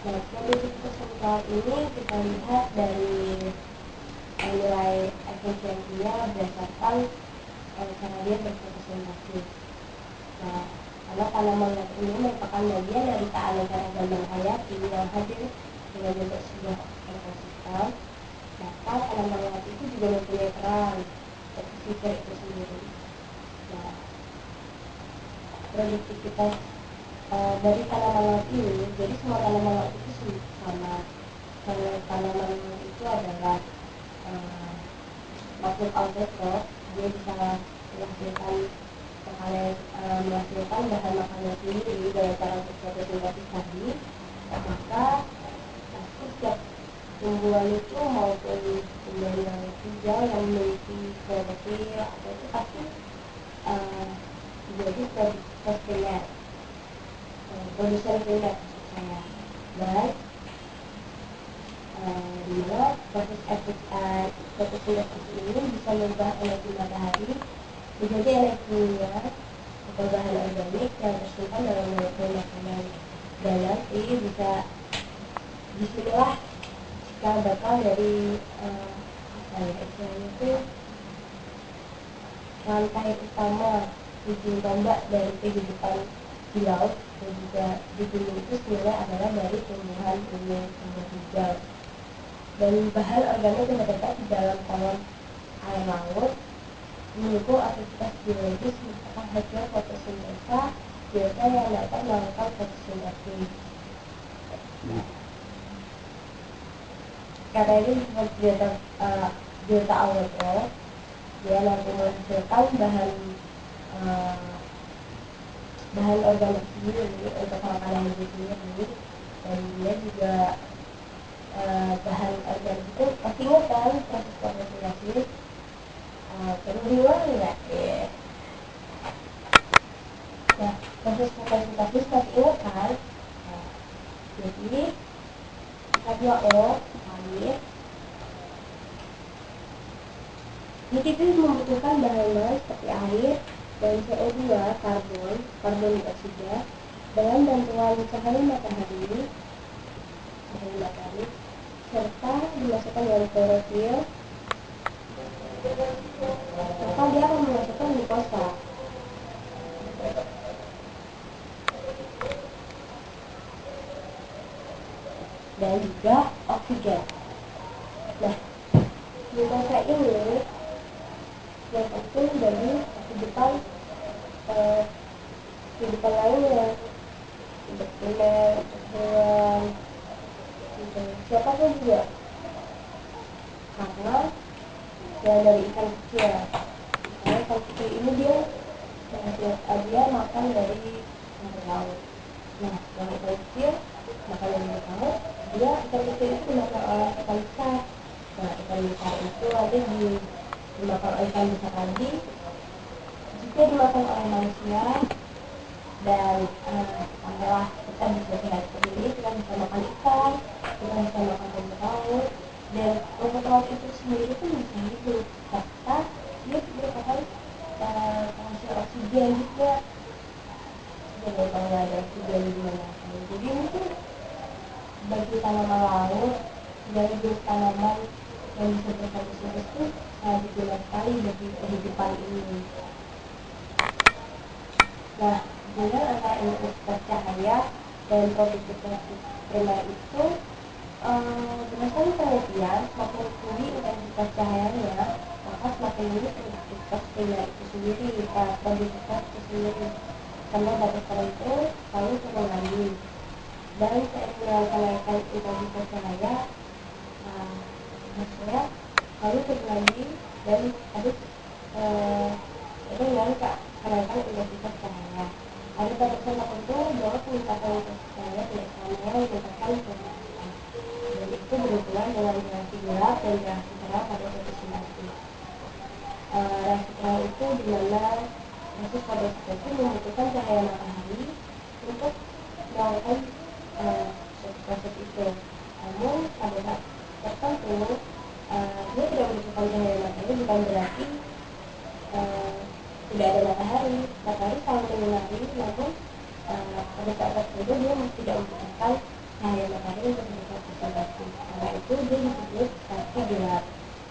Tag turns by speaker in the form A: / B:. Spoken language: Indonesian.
A: Nah, produktivitas sentral ini kita lihat dari nilai efisiensinya berdasarkan cara dia berfotosintesi. Nah, karena tanaman ini merupakan bagian dari keanekaragaman hayati yang hadir dengan bentuk sebuah ekosistem, maka tanaman hayati itu juga mempunyai peran seperti sifat itu sendiri. Nah, produktivitas dari tanaman laut ini, jadi semua tanaman laut itu sama. Tanaman itu adalah makhluk autotrof, dia bisa menghasilkan bahan makannya sendiri dengan cara fotosintesis tadi. Maka pasti setiap tumbuhan itu maupun tumbuhan yang hijau yang memiliki klorofil atau itu pasti menjadi produsen primer maksud saya. Dan dimana proses fotosintesis ini bisa mengubah energi matahari menjadi energi kimia atau bahan organik yang tersimpan dalam molekul makanan, dan nanti bisa disinilah cikal bakal dari istilahnya itu rantai utama ujung tombak dari kehidupan di laut dan juga di bumi itu sebenarnya adalah dari tumbuhan hijau. Dan bahan organik yang terdapat di dalam kolom air laut mendukung aktivitas biologis merupakan hasil fotosintesa biota yang dapat melakukan fotosintesis. Karena ini seperti biota autotrof, dia nanti menghasilkan bahan organik sendiri untuk makanan itu sendiri, dan dia juga bahan organik itu pasti kan proses fotosintesis perlu diulang nggak? Nah, proses fotosintesis pasti ingat kan? Jadi H2O air itu membutuhkan bahan seperti air dan CO2 karbon dioksida dengan bantuan cahaya matahari serta dimasukkan dalam klorofil, maka dia akan menghasilkan glukosa. Dan juga oksigen. Nah, glukosa ini yang penting bagi kehidupan lainnya, untuk primer, untuk hewan, siapapun juga, karena ya dari ikan kecil. Karena ikan kecil ini dia makan dari rumput laut. Nah, yang ikan kecil makan dari rumput laut, ikan kecil itu dimakan oleh ikan besar. Nah, ikan besar itu nanti dimakan oleh ikan besar lagi, jika dimakan oleh manusia, dan setelah kita bisa sehat seperti ini, kita bisa makan ikan, kita bisa makan rumput laut, dan rumput laut itu sendiri pun bisa hidup serta dia merupakan penghasil oksigen juga. Jadi kalau nggak ada oksigen gimana? Jadi ini tuh bagi tanaman laut, dari jenis tanaman yang bisa berfotosintesis itu sangat berguna sekali bagi kehidupan ini. Nah, hubungan antara intensitas cahaya dan produktivitas primer itu berdasarkan penelitian, semakin tinggi intensitas cahayanya, maka semakin tinggi produktivitas primer itu sendiri, produktivitas itu sendiri. Karena batas tertentu selalu turun lagi. Dan seiring dengan kenaikan intensitas cahaya, maksudnya lalu turun lagi dan harus itu dengan kenaikan intensitas cahaya. Ada batasan tertentu bahwa peningkatan intensitas cahaya tidak selamanya meningkatkan produktivitas, dan itu berhubungan dengan reaksi gelap dan reaksi terang pada fotosintesis. Reaksi terang itu dimana proses fotosintesis membutuhkan cahaya matahari untuk melakukan proses itu. Namun pada saat tertentu dia tidak membutuhkan cahaya matahari, bukan berarti tidak ada matahari selalu menyinari, namun pada saat tertentu dia tidak membutuhkan cahaya matahari untuk mendekat ke si batu. Karena itu dia disebut pasti gelap.